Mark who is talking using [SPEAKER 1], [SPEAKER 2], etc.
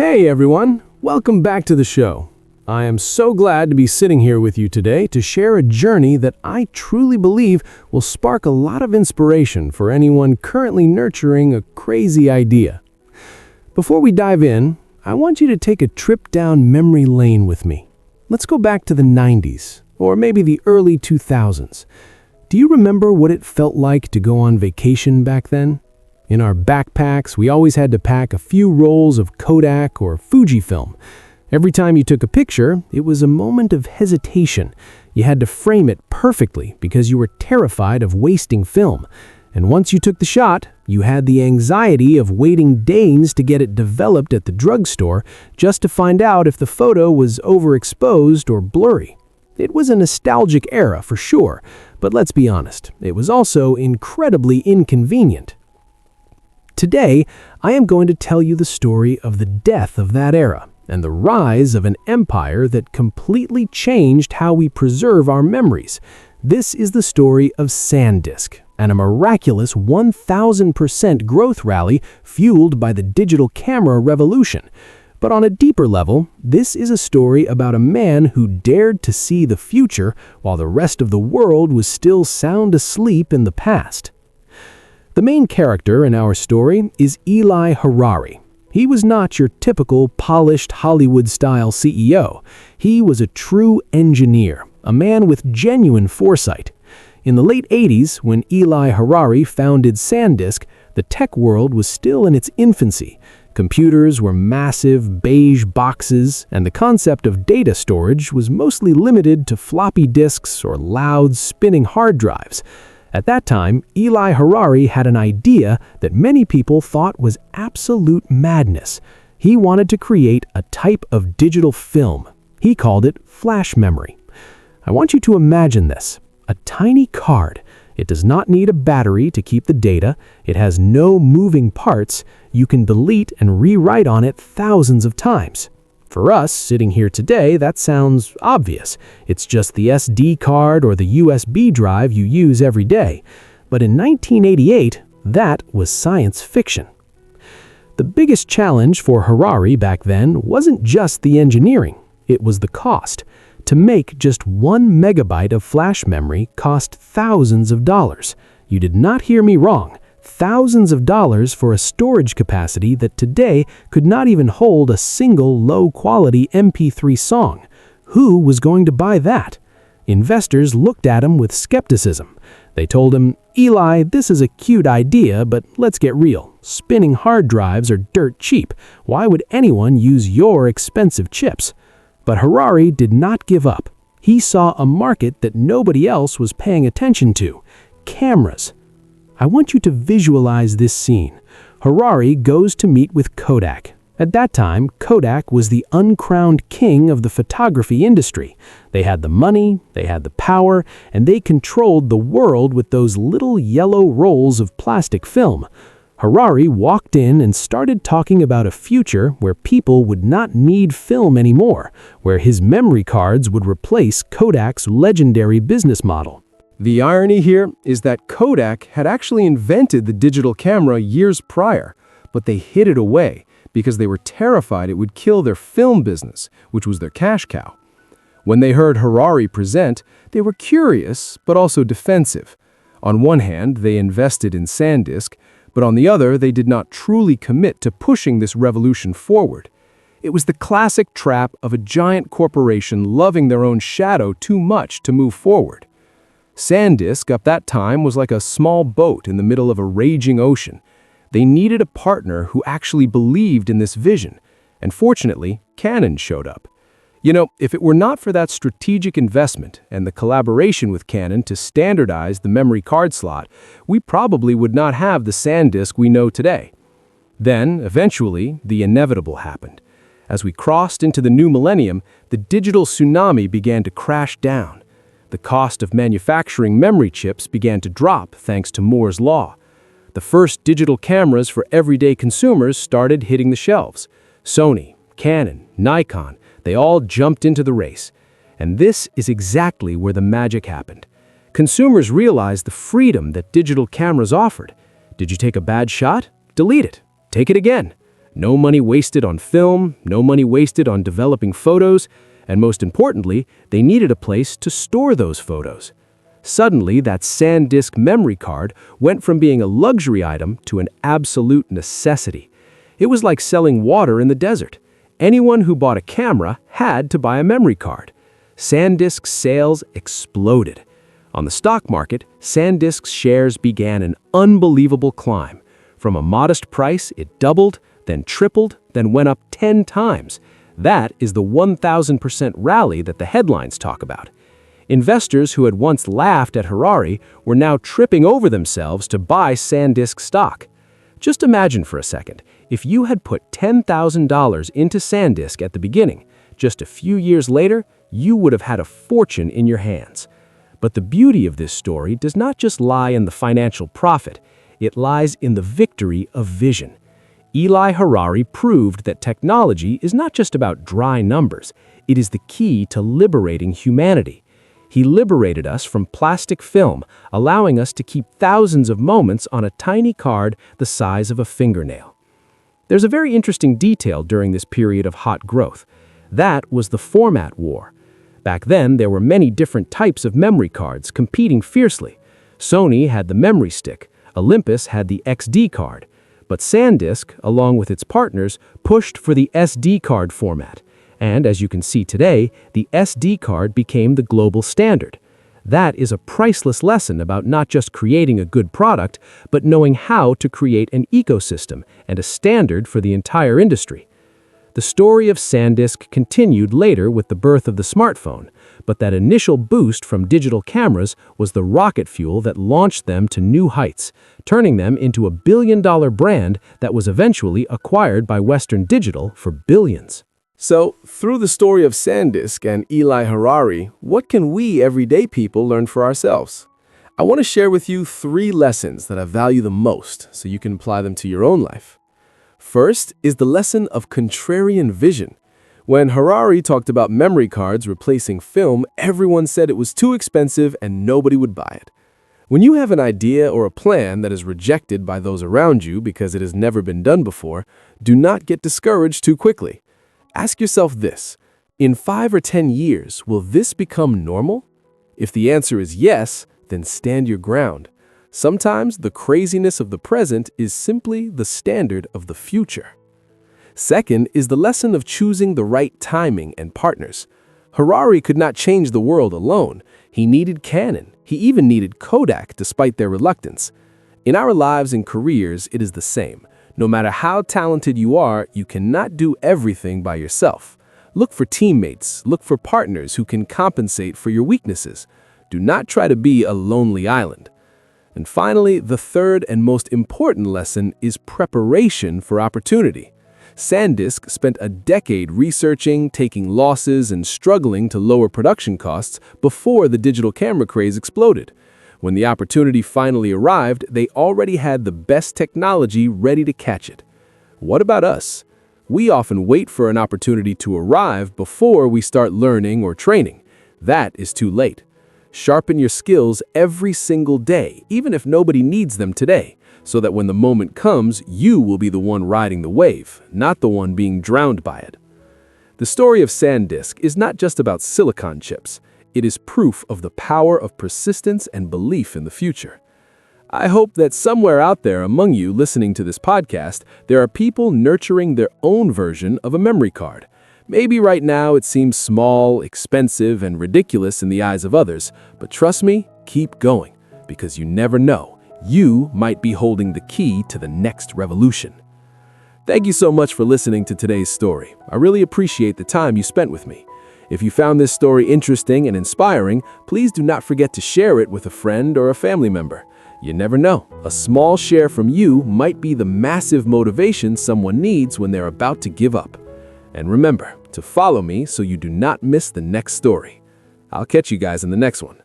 [SPEAKER 1] Hey everyone, welcome back to the show. I am so glad to be sitting here with you today to share a journey that I truly believe will spark a lot of inspiration for anyone currently nurturing a crazy idea. Before we dive in, I want you to take a trip down memory lane with me. Let's go back to the 90s, or maybe the early 2000s. Do you remember what it felt like to go on vacation back then? In our backpacks, we always had to pack a few rolls of Kodak or Fujifilm. Every time you took a picture, it was a moment of hesitation. You had to frame it perfectly because you were terrified of wasting film. And once you took the shot, you had the anxiety of waiting days to get it developed at the drugstore just to find out if the photo was overexposed or blurry. It was a nostalgic era for sure, but let's be honest, it was also incredibly inconvenient. Today, I am going to tell you the story of the death of that era and the rise of an empire that completely changed how we preserve our memories. This is the story of SanDisk and a miraculous 1,000% growth rally fueled by the digital camera revolution. But on a deeper level, this is a story about a man who dared to see the future while the rest of the world was still sound asleep in the past. The main character in our story is Eli Harari. He was not your typical polished Hollywood-style CEO. He was a true engineer, a man with genuine foresight. In the late 80s, when Eli Harari founded SanDisk, the tech world was still in its infancy. Computers were massive, beige boxes, and the concept of data storage was mostly limited to floppy disks or loud, spinning hard drives. At that time, Eli Harari had an idea that many people thought was absolute madness. He wanted to create a type of digital film. He called it flash memory. I want you to imagine this. A tiny card. It does not need a battery to keep the data. It has no moving parts. You can delete and rewrite on it thousands of times. For us, sitting here today, that sounds obvious. It's just the SD card or the USB drive you use every day. But in 1988, that was science fiction. The biggest challenge for Harari back then wasn't just the engineering, it was the cost. To make just 1 megabyte of flash memory cost thousands of dollars. You did not hear me wrong. Thousands of dollars for a storage capacity that today could not even hold a single low-quality MP3 song. Who was going to buy that? Investors looked at him with skepticism. They told him, "Eli, this is a cute idea, but let's get real. Spinning hard drives are dirt cheap. Why would anyone use your expensive chips?" But Harari did not give up. He saw a market that nobody else was paying attention to: cameras. I want you to visualize this scene. Harari goes to meet with Kodak. At that time, Kodak was the uncrowned king of the photography industry. They had the money, they had the power, and they controlled the world with those little yellow rolls of plastic film. Harari walked in and started talking about a future where people would not need film anymore, where his memory cards would replace Kodak's legendary business model. The irony here is that Kodak had actually invented the digital camera years prior, but they hid it away because they were terrified it would kill their film business, which was their cash cow. When they heard Harari present, they were curious but also defensive. On one hand, they invested in SanDisk, but on the other, they did not truly commit to pushing this revolution forward. It was the classic trap of a giant corporation loving their own shadow too much to move forward. SanDisk at that time was like a small boat in the middle of a raging ocean. They needed a partner who actually believed in this vision, and fortunately, Canon showed up. You know, if it were not for that strategic investment and the collaboration with Canon to standardize the memory card slot, we probably would not have the SanDisk we know today. Then, eventually, the inevitable happened. As we crossed into the new millennium, the digital tsunami began to crash down. The cost of manufacturing memory chips began to drop thanks to Moore's law. The first digital cameras for everyday consumers started hitting the shelves. Sony, Canon, Nikon, they all jumped into the race. And this is exactly where the magic happened. Consumers realized the freedom that digital cameras offered. Did you take a bad shot? Delete it. Take it again. No money wasted on film, no money wasted on developing photos, and most importantly, they needed a place to store those photos. Suddenly, that SanDisk memory card went from being a luxury item to an absolute necessity. It was like selling water in the desert. Anyone who bought a camera had to buy a memory card. SanDisk's sales exploded. On the stock market, SanDisk's shares began an unbelievable climb. From a modest price, it doubled, then tripled, then went up 10 times. That is the 1,000% rally that the headlines talk about. Investors who had once laughed at Harari were now tripping over themselves to buy SanDisk stock. Just imagine for a second, if you had put $10,000 into SanDisk at the beginning, just a few years later, you would have had a fortune in your hands. But the beauty of this story does not just lie in the financial profit, it lies in the victory of vision. Eli Harari proved that technology is not just about dry numbers, it is the key to liberating humanity. He liberated us from plastic film, allowing us to keep thousands of moments on a tiny card the size of a fingernail. There's a very interesting detail during this period of hot growth. That was the format war. Back then, there were many different types of memory cards competing fiercely. Sony had the memory stick, Olympus had the XD card, but SanDisk, along with its partners, pushed for the SD card format. And as you can see today, the SD card became the global standard. That is a priceless lesson about not just creating a good product, but knowing how to create an ecosystem and a standard for the entire industry. The story of SanDisk continued later with the birth of the smartphone, but that initial boost from digital cameras was the rocket fuel that launched them to new heights, turning them into a billion-dollar brand that was eventually acquired by Western Digital for billions.
[SPEAKER 2] So, through the story of SanDisk and Eli Harari, what can we everyday people learn for ourselves? I want to share with you 3 lessons that I value the most so you can apply them to your own life. First is the lesson of contrarian vision. When Harari talked about memory cards replacing film, everyone said it was too expensive and nobody would buy it. When you have an idea or a plan that is rejected by those around you because it has never been done before, do not get discouraged too quickly. Ask yourself this: in 5 or 10 years, will this become normal? If the answer is yes, then stand your ground. Sometimes the craziness of the present is simply the standard of the future. Second is the lesson of choosing the right timing and partners. Harari could not change the world alone. He needed Canon. He even needed Kodak despite their reluctance. In our lives and careers, it is the same. No matter how talented you are, you cannot do everything by yourself. Look for teammates. Look for partners who can compensate for your weaknesses. Do not try to be a lonely island. And finally, the third and most important lesson is preparation for opportunity. SanDisk spent a decade researching, taking losses, and struggling to lower production costs before the digital camera craze exploded. When the opportunity finally arrived, they already had the best technology ready to catch it. What about us? We often wait for an opportunity to arrive before we start learning or training. That is too late. Sharpen your skills every single day, even if nobody needs them today, so that when the moment comes, you will be the one riding the wave, not the one being drowned by it. The story of SanDisk is not just about silicon chips. It is proof of the power of persistence and belief in the future. I hope that somewhere out there among you listening to this podcast, there are people nurturing their own version of a memory card. Maybe right now it seems small, expensive, and ridiculous in the eyes of others, but trust me, keep going, because you never know. You might be holding the key to the next revolution. Thank you so much for listening to today's story. I really appreciate the time you spent with me. If you found this story interesting and inspiring, please do not forget to share it with a friend or a family member. You never know. A small share from you might be the massive motivation someone needs when they're about to give up. And remember to follow me so you do not miss the next story. I'll catch you guys in the next one.